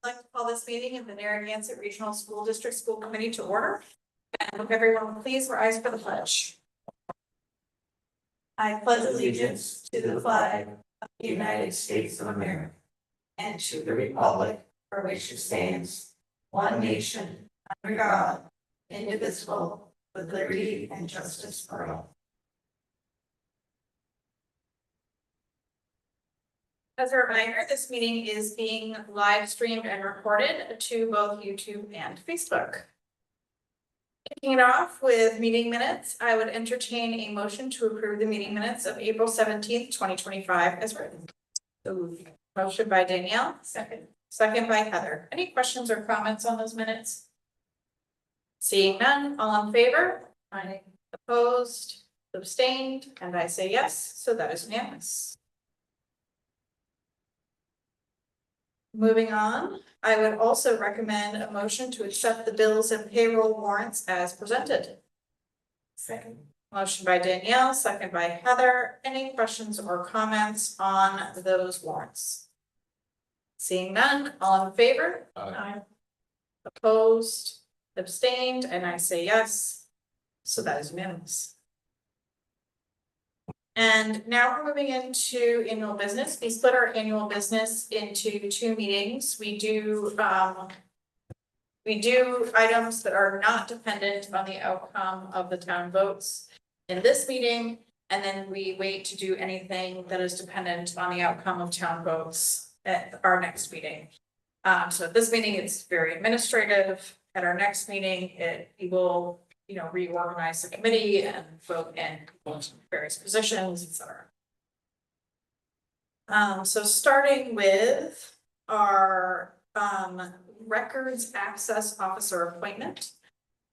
I'd like to call this meeting of the Narragansett Regional School District School Committee to order. And if everyone will please rise for the pledge. I pledge allegiance to the flag of the United States of America and to the republic for which it stands, one nation, under God, indivisible, with liberty and justice for all. As a reminder, this meeting is being live streamed and recorded to both YouTube and Facebook. Kicking it off with meeting minutes, I would entertain a motion to approve the meeting minutes of April 17th, 2025 as written. So, motion by Danielle, second by Heather. Any questions or comments on those minutes? Seeing none, all in favor? Aye. Opposed, abstained, and I say yes, so that is unanimous. Moving on, I would also recommend a motion to accept the bills and payroll warrants as presented. Second. Motion by Danielle, second by Heather. Any questions or comments on those warrants? Seeing none, all in favor? Aye. Opposed, abstained, and I say yes. So that is unanimous. And now we're moving into annual business. We split our annual business into two meetings. We do items that are not dependent on the outcome of the town votes in this meeting, and then we wait to do anything that is dependent on the outcome of town votes at our next meeting. So at this meeting, it's very administrative. At our next meeting, we will reorganize the committee and vote in various positions, etc. So starting with our records access officer appointment,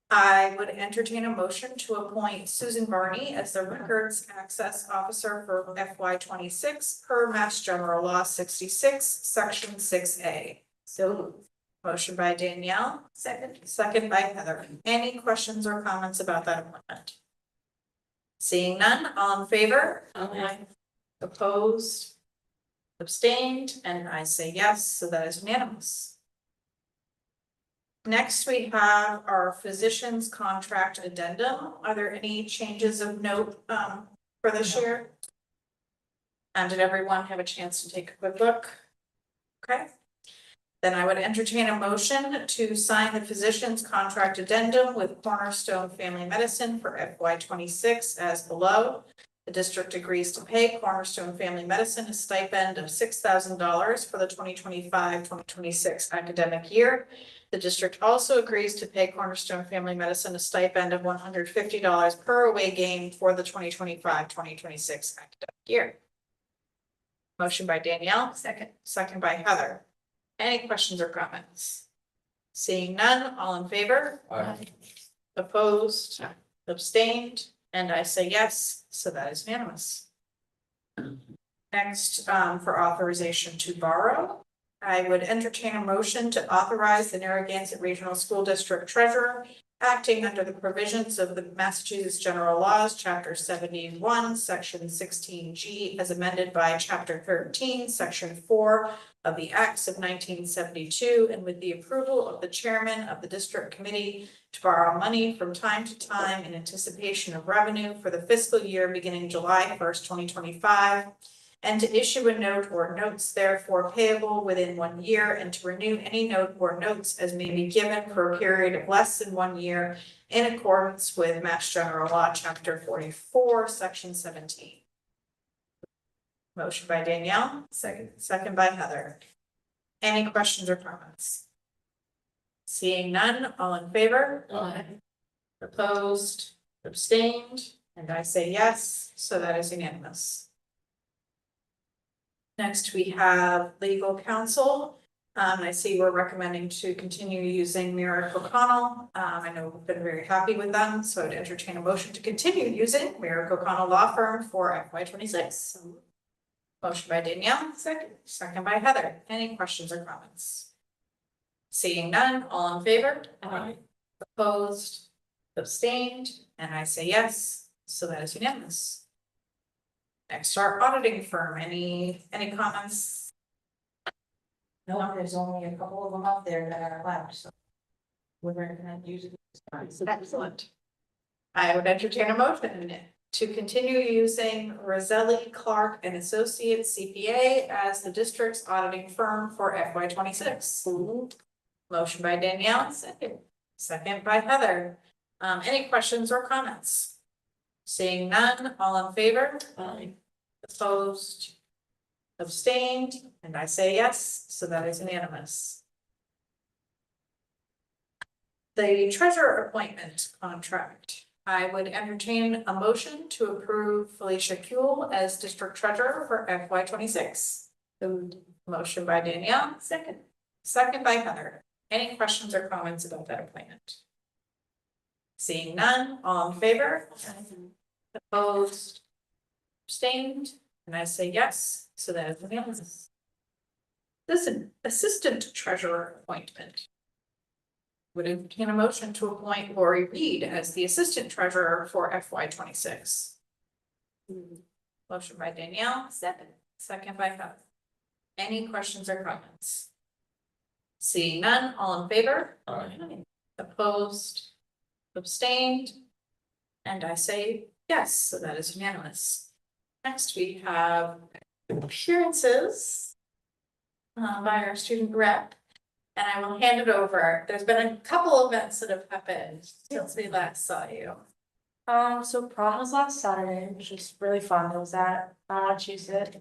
I would entertain a motion to appoint Susan Barney as the records access officer for FY26 per Mass General Law 66, Section 6A. So motion by Danielle, second by Heather. Any questions or comments about that appointment? Seeing none, all in favor? Aye. Opposed? Abstained? And I say yes, so that is unanimous. Next, we have our physician's contract addendum. Are there any changes of note for this year? And did everyone have a chance to take a quick look? Okay. Then I would entertain a motion to sign the physician's contract addendum with Cornerstone Family Medicine for FY26 as below. The district agrees to pay Cornerstone Family Medicine a stipend of $6,000 for the 2025-2026 academic year. The district also agrees to pay Cornerstone Family Medicine a stipend of $150 per away game for the 2025-2026 academic year. Motion by Danielle, second by Heather. Any questions or comments? Seeing none, all in favor? Aye. Opposed, abstained, and I say yes, so that is unanimous. Next, for authorization to borrow, I would entertain a motion to authorize the Narragansett Regional School District Treasurer, acting under the provisions of the Massachusetts General Laws, Chapter 71, Section 16G, as amended by Chapter 13, Section 4 of the Acts of 1972, and with the approval of the chairman of the district committee, to borrow money from time to time in anticipation of revenue for the fiscal year beginning July 1st, 2025, and to issue a note or notes therefore payable within 1 year, and to renew any note or notes as may be given for a period of less than 1 year in accordance with Mass General Law, Chapter 44, Section 17. Motion by Danielle, second by Heather. Any questions or comments? Seeing none, all in favor? Aye. Opposed, abstained, and I say yes, so that is unanimous. Next, we have legal counsel. I see we're recommending to continue using Merrick O'Connell. I know we've been very happy with them, so I'd entertain a motion to continue using Merrick O'Connell Law Firm for FY26. Motion by Danielle, second by Heather. Any questions or comments? Seeing none, all in favor? Aye. Opposed, abstained, and I say yes, so that is unanimous. Next, our auditing firm. Any comments? No, there's only a couple of them out there that are allowed, so. We're gonna use it. Excellent. I would entertain a motion to continue using Roselli, Clark and Associates CPA as the district's auditing firm for FY 26. Motion by Danielle, second by Heather. Any questions or comments? Seeing none, all in favor? Aye. Opposed? Abstained? And I say yes, so that is unanimous. The treasurer appointment contract. I would entertain a motion to approve Felicia Kuehl as district treasurer for FY 26. Motion by Danielle, second by Heather. Any questions or comments about that appointment? Seeing none, all in favor? Opposed? Abstained? And I say yes, so that is unanimous. This is an assistant treasurer appointment. Would entertain a motion to appoint Lori Reed as the assistant treasurer for FY 26. Motion by Danielle, second by Heather. Any questions or comments? Seeing none, all in favor? Aye. Opposed? Abstained? And I say yes, so that is unanimous. Next, we have appearances by our student rep. And I will hand it over. There's been a couple events that have happened since we last saw you. So prom was last Saturday, which was really fun. It was at Massachusetts.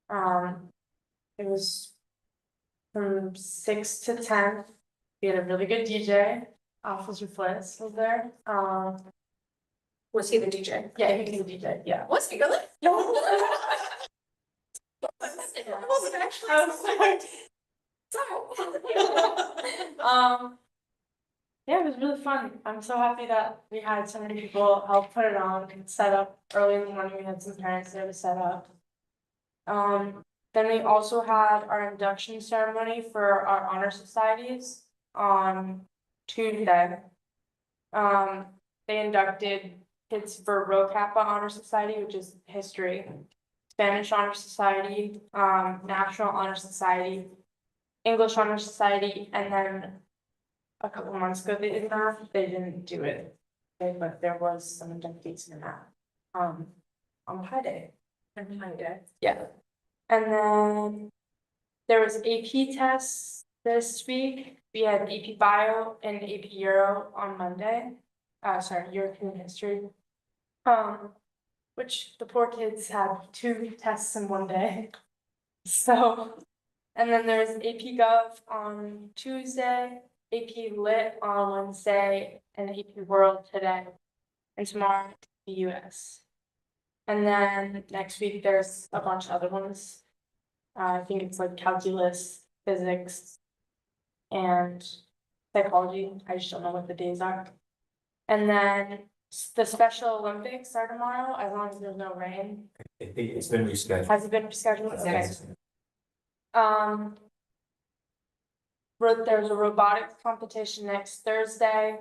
It was from 6 to 10. We had a really good DJ. Officer Flitz was there. Was he the DJ? Yeah, he was the DJ. Yeah. Was he really? No. I wasn't actually. Yeah, it was really fun. I'm so happy that we had so many people help put it on and set up early in the morning. We had some parents there to set up. Then we also had our induction ceremony for our honor societies on Tuesday. They inducted kids for Rho Kappa Honor Society, which is history, Spanish Honor Society, National Honor Society, English Honor Society, and then a couple months ago they did that. They didn't do it, okay, but there was some inductees in that. On High Day. Yeah. And then there was AP tests this week. We had AP Bio and AP Euro on Monday. European history. Which the poor kids had 2 tests in one day. So, and then there's AP Gov on Tuesday, AP Lit on Wednesday, and AP World today. And tomorrow, the US. And then next week, there's a bunch of other ones. I think it's like calculus, physics, and psychology. I just don't know what the days are. And then the Special Olympics are tomorrow, as long as there's no rain. I think it's been rescheduled. Has it been rescheduled? Okay. Yes. There's a robotics competition next Thursday.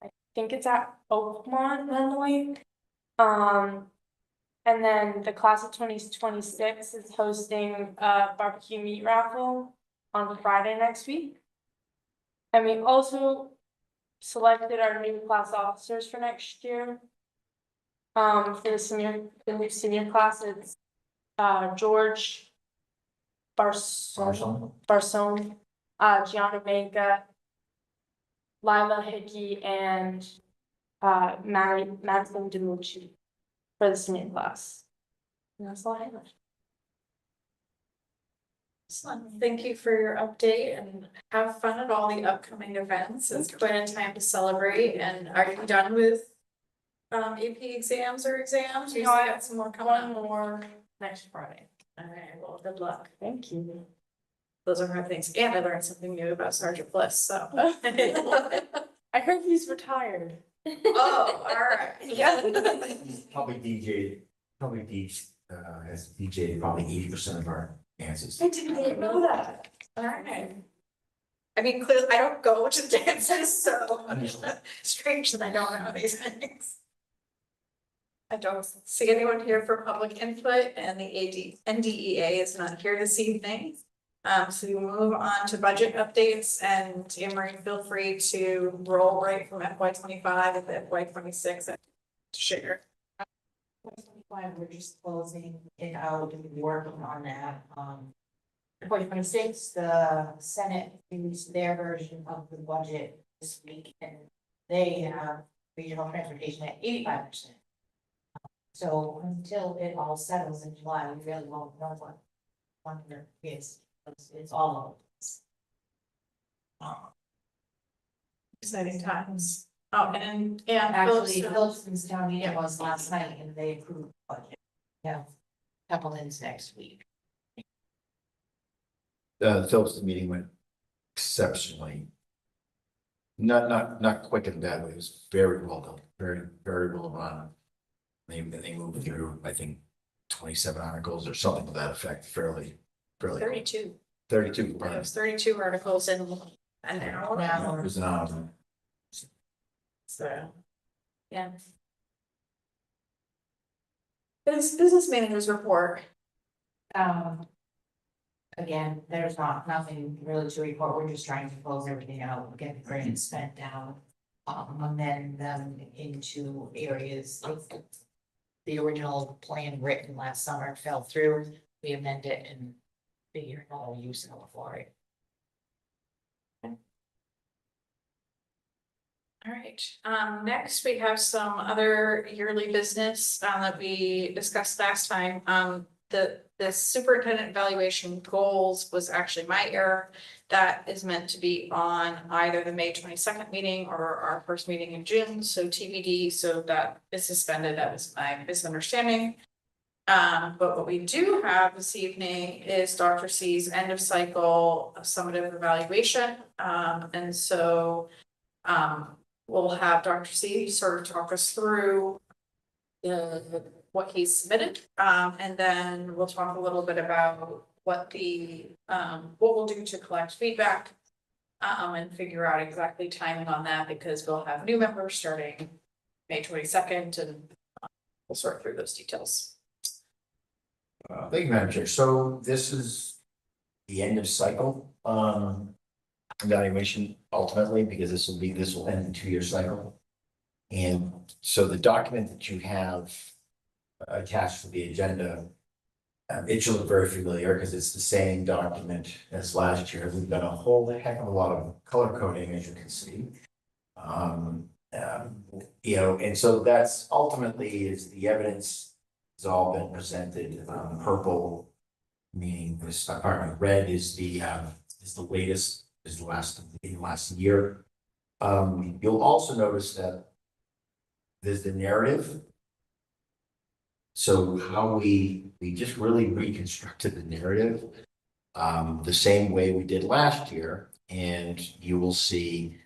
I think it's at Oakmont, Illinois. And then the class of 2026 is hosting a barbecue meat raffle on Friday next week. And we also selected our new class officers for next year. For the new senior class, it's George Barsone, Gianna Mega, Lila Hickey, and Madeline DiMucci for the senior class. And that's all I have. Excellent. Thank you for your update and have fun at all the upcoming events. It's quite a time to celebrate. And are you done with AP exams or exams? Or you No, still I got some more coming One up? more next Friday. All right, well, good luck. Thank you. Those are hard things. And I learned something new about Sergeant Bliss, so. I heard he's retired. Oh, all right. Yeah. Probably has DJ probably 80% of our answers. I didn't even know that. All right. I mean, clearly, I don't go to dances, so strange that I don't know these things. I don't see anyone here for public input, and the NDEA is not here this evening. So we move on to budget updates, and Anne Marie, feel free to roll right from FY 25 and FY 26 to share. Why we're just closing it out and working on that, 2026, the Senate released their version of the budget this week, and they have regional transportation at 85%. So until it all settles in July, we really won't know what wonder is, it's all Exciting times. Oh, and actually, Phillips, Phillipston's town meeting was last night and they approved the budget. Yeah, couple ins next week. The Phillips meeting went exceptionally. Not quick and bad, but it was very well done, very well run. They moved through, I think, 27 articles or something to that effect, fairly. 32. 32. It was 32 articles in an hour. Yeah, it was an hour. So, yeah. Business managers report. Again, there's nothing really to report, we're just trying to close everything out, get the grants spent down. Amend them into areas like the original plan written last summer fell through, we amend it and figure out a use for it. All right, next we have some other yearly business that we discussed last time. The superintendent evaluation goals was actually my error. That is meant to be on either the May 22nd meeting or our first meeting in June, so TBD, so that is suspended. That was my misunderstanding. But what we do have this evening is Dr. C's end of cycle summative evaluation. And so we'll have Dr. C sort of talk us through what he submitted, and then we'll talk a little bit about what we'll do to collect feedback, and figure out exactly timing on that, because we'll have new members starting May 22nd, and we'll sort through those details. Thank you, Madam Chair. So this is the end of cycle evaluation ultimately, because this will end the 2-year cycle. And so the document that you have attached to the agenda, it should look very familiar because it's the same document as last year. We've done a whole heck of a lot of color coding, as you can see. You know, and so that's ultimately is the evidence has all been presented. Purple meaning this, pardon me, red is the latest, is the last year. You'll also notice that there's the narrative. So how we just really reconstructed the narrative the same way we did last year, and you will see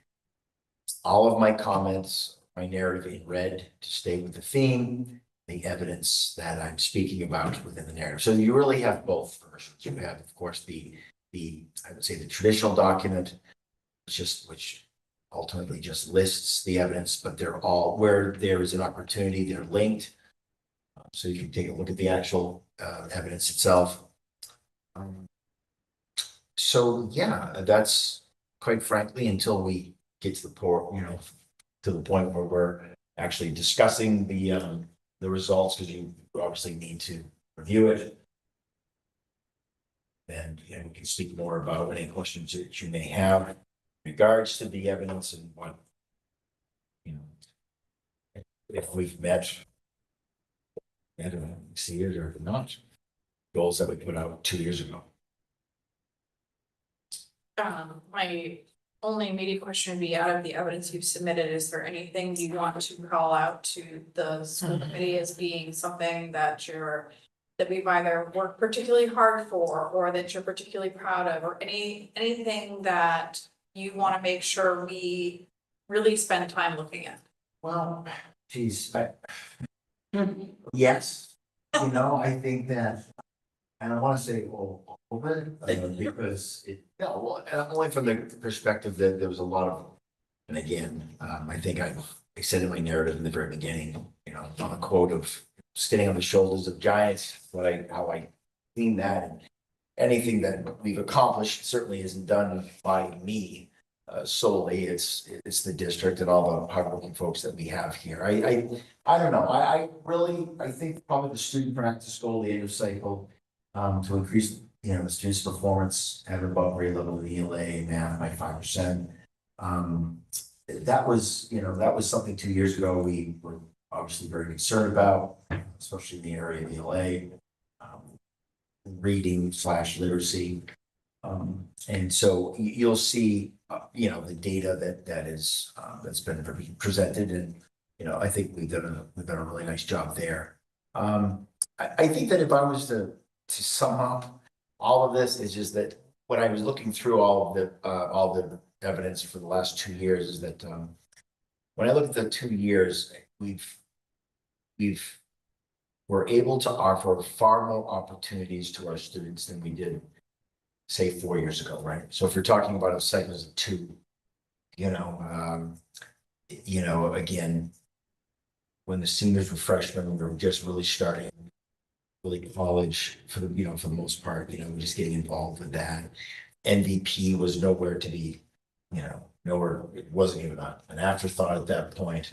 all of my comments, my narrative in red to stay with the theme, the evidence that I'm speaking about within the narrative. So you really have both versions. You have, of course, the I would say the traditional document, which ultimately just lists the evidence, but they're all where there is an opportunity, they're linked. So you can take a look at the actual evidence itself. So yeah, that's quite frankly, until we get to the point where we're actually discussing the results, because you obviously need to review it. And we can speak more about any questions that you may have in regards to the evidence and what, if we've met, I don't know, see it or not, goals that we put out 2 years ago. My only immediate question would be, out of the evidence you've submitted, is there anything you want to call out to the school committee as being something that we've either worked particularly hard for, or that you're particularly proud of, or anything that you want to make sure we really spend time looking at? Well, geez, yes, I think that, and I want to say all over because only from the perspective that there was a lot of, and again, I think I said in my narrative in the very beginning, on a quote of standing on the shoulders of giants, how I seen that, anything that we've accomplished certainly isn't done by me solely. It's the district and all the hardworking folks that we have here. I don't know. I really, I think probably the student practice goal, the end of cycle, to increase, the students' performance at above grade level in ELA math by 5%. That was something 2 years ago we were obviously very concerned about, especially in the area of ELA, reading/literacy. And so you'll see, the data that's been presented, and, I think we've done a really nice job there. I think that if I was to sum up all of this, is just that when I was looking through all the evidence for the last 2 years, is that, when I look at the 2 years, we're able to offer far more opportunities to our students than we did, say, 4 years ago, right? So if you're talking about a segment of two, again, when the seniors were freshmen, we were just really starting really college for the most part, just getting involved with that. MVP was nowhere to be, nowhere, it wasn't even an afterthought at that point.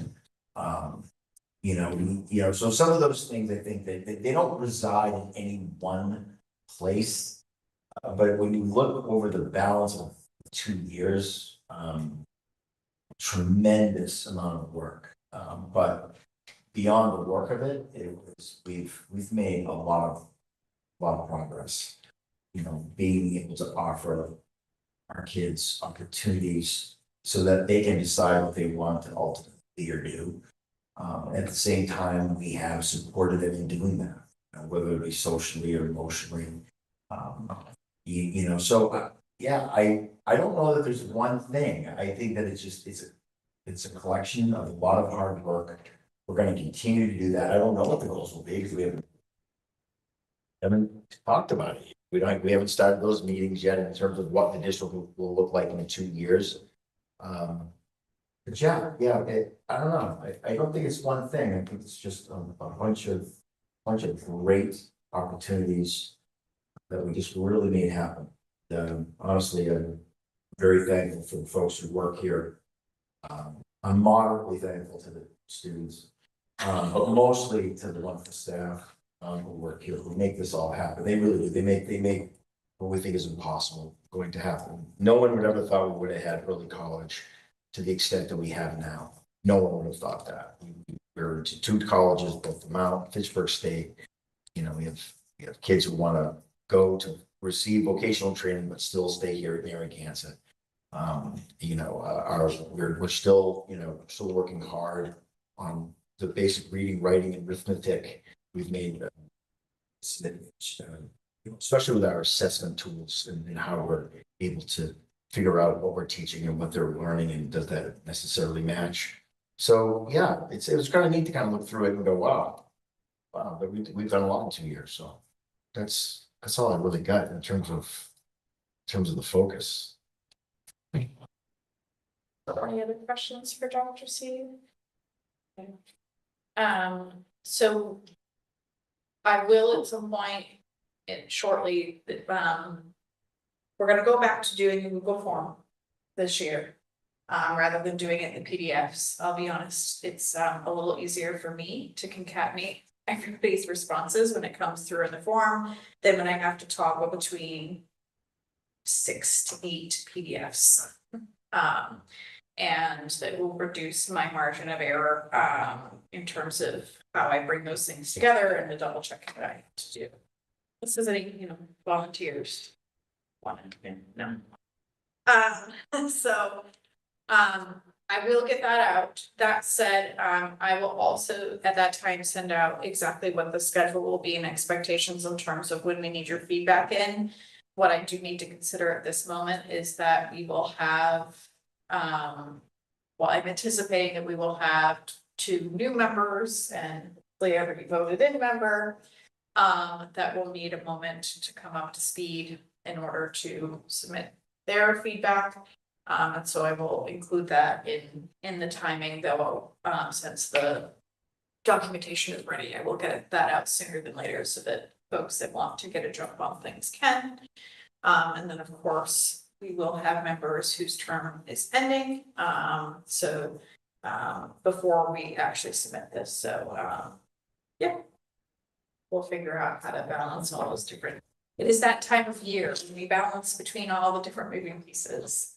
So some of those things, I think that they don't reside in any one place. But when you look over the balance of 2 years, tremendous amount of work. But beyond the work of it, we've made a lot of progress. Being able to offer our kids opportunities so that they can decide what they want to ultimately or do. At the same time, we have supported them in doing that, whether it be socially or emotionally. I don't know that there's one thing. I think that it's a collection of a lot of hard work. We're going to continue to do that. I don't know what the goals will be because we haven't talked about it. We haven't started those meetings yet in terms of what the district will look like in 2 years. But I don't know. I don't think it's one thing. I think it's just a bunch of great opportunities that we just really made happen. Honestly, I'm very thankful for the folks who work here. I'm moderately thankful to the students, but mostly to the wonderful staff who work here, who make this all happen. They really do. They make what we think is impossible going to happen. No one would ever thought we would have had early college to the extent that we have now. No one would have thought that. We're into 2 colleges, both the Mount, Fitchburg State. We have kids who want to go to receive vocational training, but still stay here at Narragansett. We're still working hard on the basic reading, writing, and arithmetic. We've made, especially with our assessment tools and how we're able to figure out what we're teaching and what they're learning, and does that necessarily match? So it was kind of neat to kind of look through it and go, wow, but we've done a lot in 2 years. So that's all I really got in terms of the focus. Any other questions for Dr. C? Okay. So I will at some point shortly, we're gonna go back to doing a Google form this year. Rather than doing it in PDFs. I'll be honest, it's a little easier for me to concatenate everybody's responses when it comes through in the form than when I have to toggle between 6 to 8 PDFs. And that will reduce my margin of error in terms of how I bring those things together and the double checking that I have to do. This is any, volunteers wanted to, no. I will get that out. That said, I will also at that time send out exactly what the schedule will be and expectations in terms of when we need your feedback in. What I do need to consider at this moment is that we will have, I'm anticipating that we will have 2 new members and hopefully every voted in member that will need a moment to come up to speed in order to submit their feedback. And so I will include that in the timing, though, since the documentation is ready, I will get that out sooner than later so that folks that want to get a job while things can. And then, of course, we will have members whose term is ending, before we actually submit this, so, yeah. We'll figure out how to balance all those different, it is that time of year, when we balance between all the different moving pieces.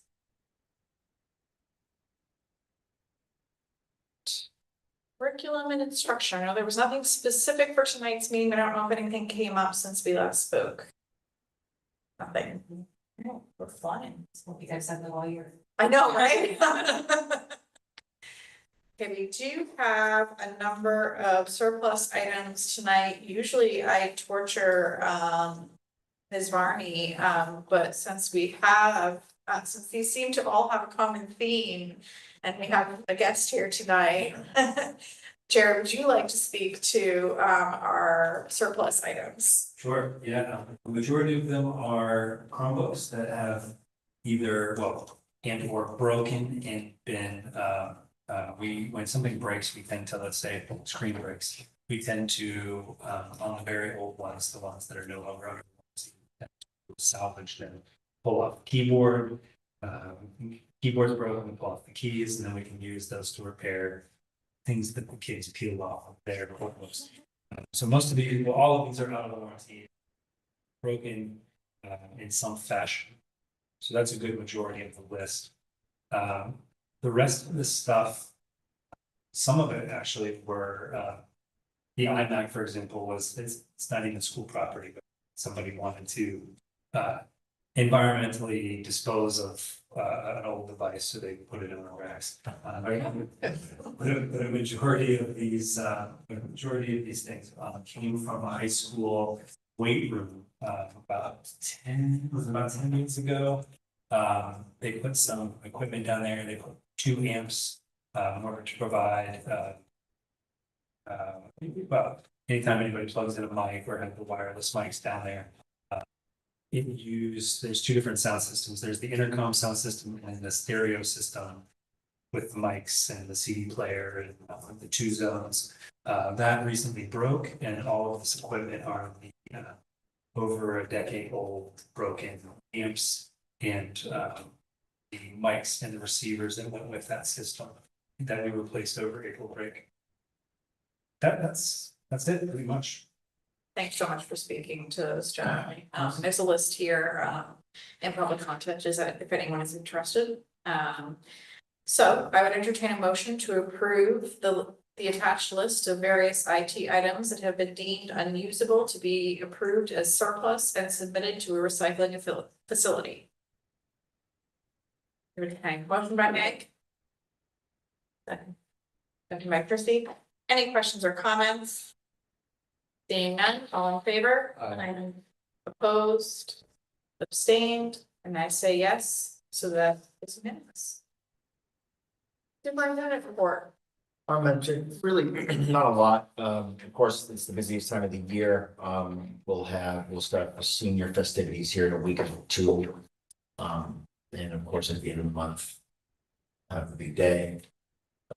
Curriculum and instruction, I know there was nothing specific for tonight's meeting, but I don't know if anything came up since we last spoke. Nothing. Oh, we're flying. Hope you guys have the all year. I know, right? Okay, we do have a number of surplus items tonight. Usually I torture Ms. Varney, but since we have, since these seem to all have a common theme, and we have a guest here tonight. Jared, would you like to speak to our surplus items? Sure, yeah, the majority of them are Chromebooks that have either, well, and or broken and been, when something breaks, we tend to, let's say, if the screen breaks, we tend to, on the very old ones, the ones that are no longer under warranty, salvage them, pull off the keyboard, keyboard's broken, we pull off the keys, and then we can use those to repair things that the kids peel off of their Chromebooks. So most of these, well, all of these are out of warranty, broken in some fashion. So that's a good majority of the list. The rest of the stuff, some of it actually were, the iMac, for example, it's not even school property, but somebody wanted to environmentally dispose of an old device, so they put it in the racks. But a majority of these, things came from a high school weight room about 10 years ago. They put some equipment down there. They put 2 amps in order to provide. Well, anytime anybody plugs in a mic or have the wireless mics down there. There's 2 different sound systems. There's the intercom sound system and the stereo system with the mics and the CD player and the 2 zones. That recently broke, and all of this equipment are the over a decade old broken amps and the mics and the receivers that went with that system that we replaced over April break. That's it pretty much. Thanks so much for speaking to us, Jeremy. There's a list here in public content, is that if anyone is interested. So I would entertain a motion to approve the attached list of various IT items that have been deemed unusable to be approved as surplus and submitted to a recycling facility. Okay, motion by Meg. Second by Christie. Any questions or comments? Seeing none, all in favor? Aye. Opposed, abstained, and I say yes, so that is unanimous. Superintendent report. Really not a lot. Of course, it's the busiest time of the year. We'll start the senior festivities here in a week or 2. And of course, at the end of the month, have a big day.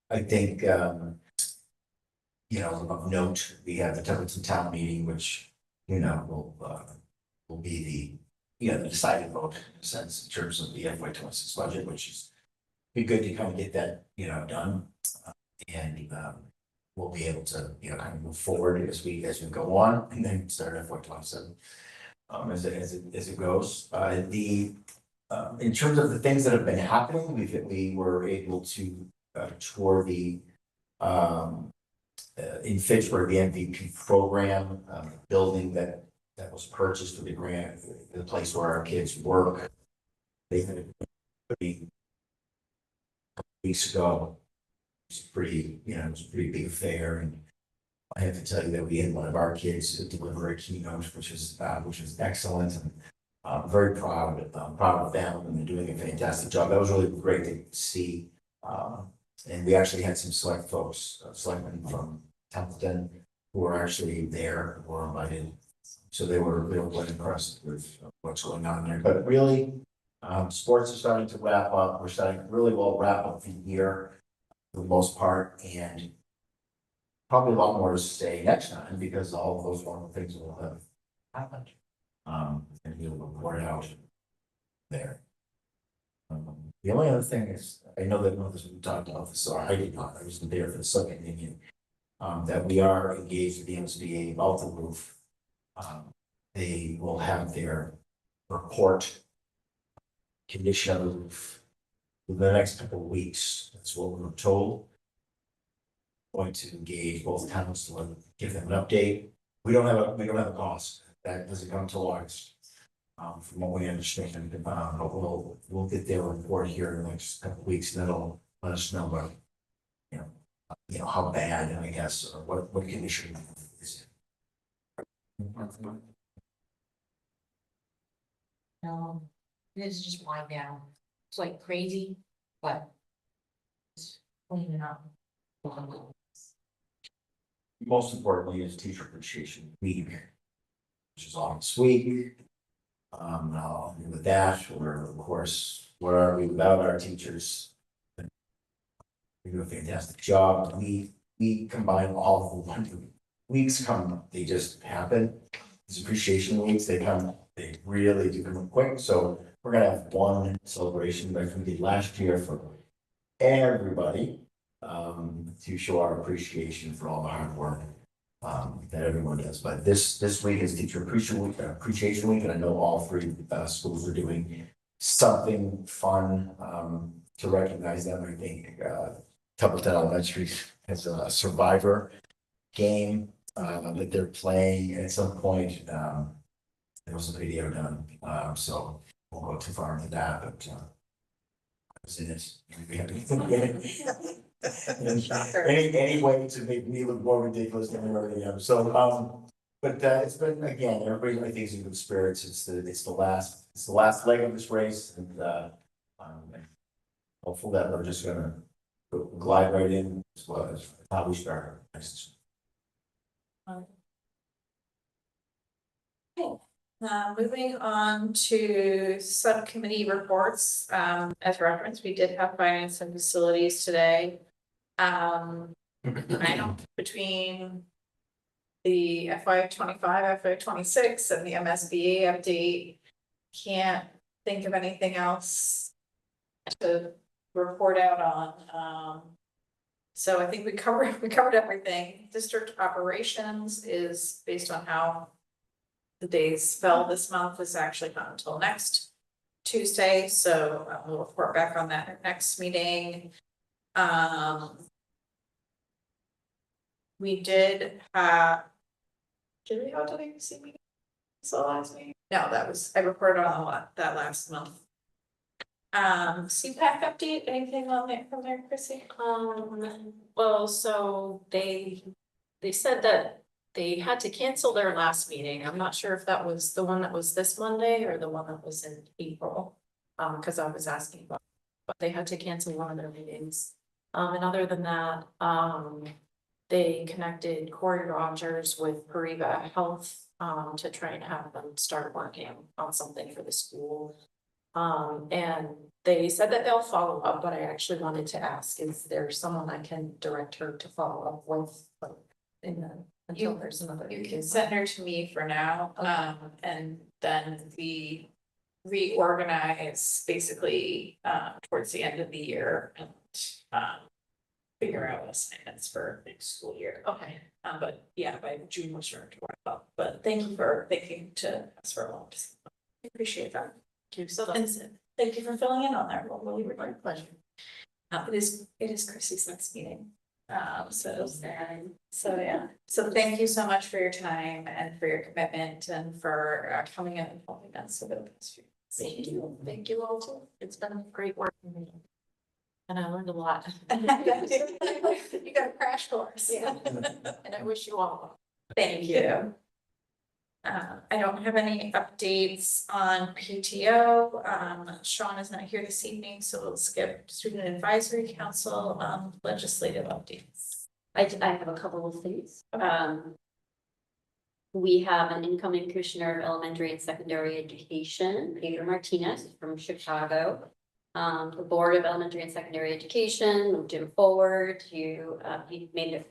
I think, of note, we have the Templeton Town Meeting, which, will be the deciding vote in a sense in terms of the FY26 budget, which is be good to kind of get that, done. And we'll be able to, kind of move forward as we go on and then start FY27 as it goes. In terms of the things that have been happening, we were able to tour the in Fitchburg, the MVP program, building that was purchased for the grant, the place where our kids work. They had a pretty weeks ago. It was a pretty big affair, and I have to tell you that we had one of our kids deliver a keynote, which was excellent, and I'm very proud of them, and they're doing a fantastic job. That was really great to see. And we actually had some selectmen from Templeton who were actually there, who were invited. So they were quite impressed with what's going on there. But really, sports are starting to wrap up. We're starting to really well wrap up the year for the most part, and probably a lot more to say next time because all of those wonderful things will have happened. And he'll report out there. The only other thing is, I know that others we talked about this, or I did not, I wasn't there for the second meeting. That we are engaged with the MSBA about the roof. They will have their report. Condition of the roof in the next couple of weeks, that's what we were told. Going to engage both towns to give them an update. We don't have a cost, that doesn't come till August. From what we understand, but we'll get their report here in the next couple of weeks, and that'll let us know about, you know, how bad, I guess, or what condition is it. It is just wind down. It's like crazy, but it's cleaning up. Most importantly is Teacher Appreciation Week, which is on this week. Now, with that, we're, of course, where are we without our teachers? We do a fantastic job. We combine all of the wonderful weeks come, they just happen. These appreciation weeks, they really do come quick, so we're gonna have one celebration like we did last year for everybody. To show our appreciation for all the hard work that everyone does. But this week is Teacher Appreciation Week, and I know all three schools are doing something fun to recognize them. I think Templeton Elementary has a survivor game that they're playing at some point. There was a video done, so we won't go too far into that, but I was in it. We had any way to make me look more ridiculous than I already am. So, but it's been, again, everybody, I think, is in good spirits. It's the last leg of this race, and hopeful that we're just gonna glide right in as well as how we start. Moving on to subcommittee reports, as referenced, we did have finance and facilities today. I know between the FY25, FY26 and the MSBA update, can't think of anything else to report out on. So I think we covered everything. District operations is based on how the days fell this month, is actually not until next Tuesday, so we'll report back on that at next meeting. We did have. Did we have a WC meeting? So last meeting? No, I reported on that last month. CPAC update, anything on there from there, Chrissy? Well, so they said that they had to cancel their last meeting. I'm not sure if that was the one that was this Monday or the one that was in April. Cause I was asking about, but they had to cancel one of their meetings. And other than that, they connected Corey Rogers with Pariba Health, to try and have them start working on something for the school. And they said that they'll follow up, but I actually wanted to ask, is there someone I can direct her to follow up with? Until there's another. You can send her to me for now, and then we reorganize basically towards the end of the year and figure out assignments for next school year. Okay. But yeah, by June we're starting to wrap up. But thank you for thinking to us for a long time. I appreciate that. Thank you. So And thank you for filling in on that. Well, really, really pleasure. It is Chrissy's next meeting. So yeah. So thank you so much for your time and for your commitment and for coming in and helping us with the past few. Thank you all too. It's been a great work for me. And I learned a lot. You got a crash course. Yeah. And I wish you all well. Thank you. I don't have any updates on PTO. Sean is not here this evening, so we'll skip Student Advisory Council, legislative updates. I have a couple of things. We have an incoming commissioner of elementary and secondary education, Pedro Martinez from Chicago. The Board of Elementary and Secondary Education moved him forward to, they made a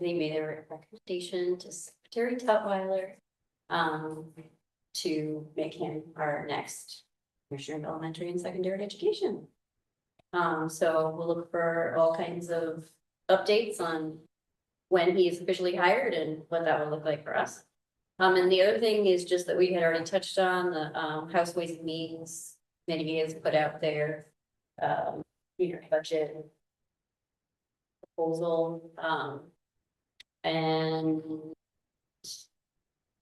recommendation to Secretary Tutwiler. to make him our next Commissioner of Elementary and Secondary Education. So we'll look for all kinds of updates on when he is officially hired and what that will look like for us. And the other thing is just that we had already touched on, the House Ways and Means Committee has put out their budget proposal, and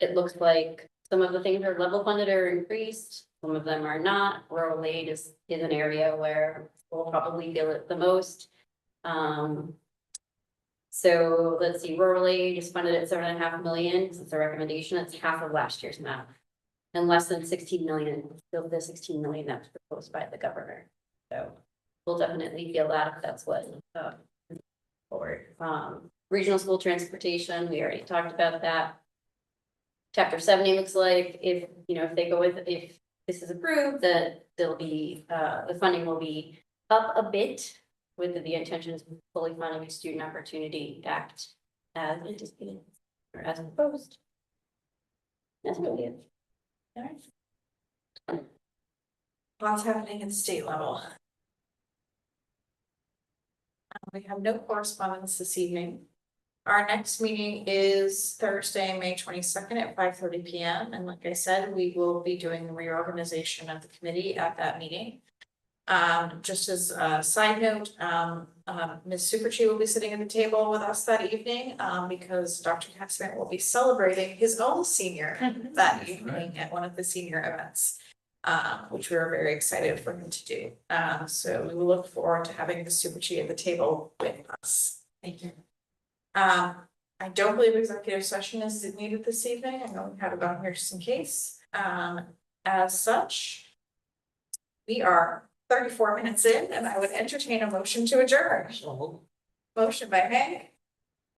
it looks like some of the things are level funded or increased, some of them are not. Rural aid is an area where we'll probably feel it the most. So let's see, rural aid is funded at 7.5 million, it's a recommendation, it's half of last year's amount. And less than 16 million, still the 16 million that was proposed by the governor. So we'll definitely feel that if that's what forward. Regional school transportation, we already talked about that. Chapter 70 looks like if they go with, if this is approved, that there'll be the funding will be up a bit with the intention of fully funding the Student Opportunity Act as anticipated or as proposed. That's really it. All right. Lots happening at the state level. We have no correspondence this evening. Our next meeting is Thursday, May 22nd at 5:30 p.m. And like I said, we will be doing the reorganization of the committee at that meeting. Just as a side note, Ms. Superchi will be sitting at the table with us that evening, because Dr. Hacksmith will be celebrating his own senior that evening at one of the senior events, which we are very excited for him to do. So we will look forward to having Ms. Superchi at the table with us. Thank you. I don't believe executive session is needed this evening. I know we had it on here just in case. As such, we are 34 minutes in, and I would entertain a motion to adjourn. Motion by Hank,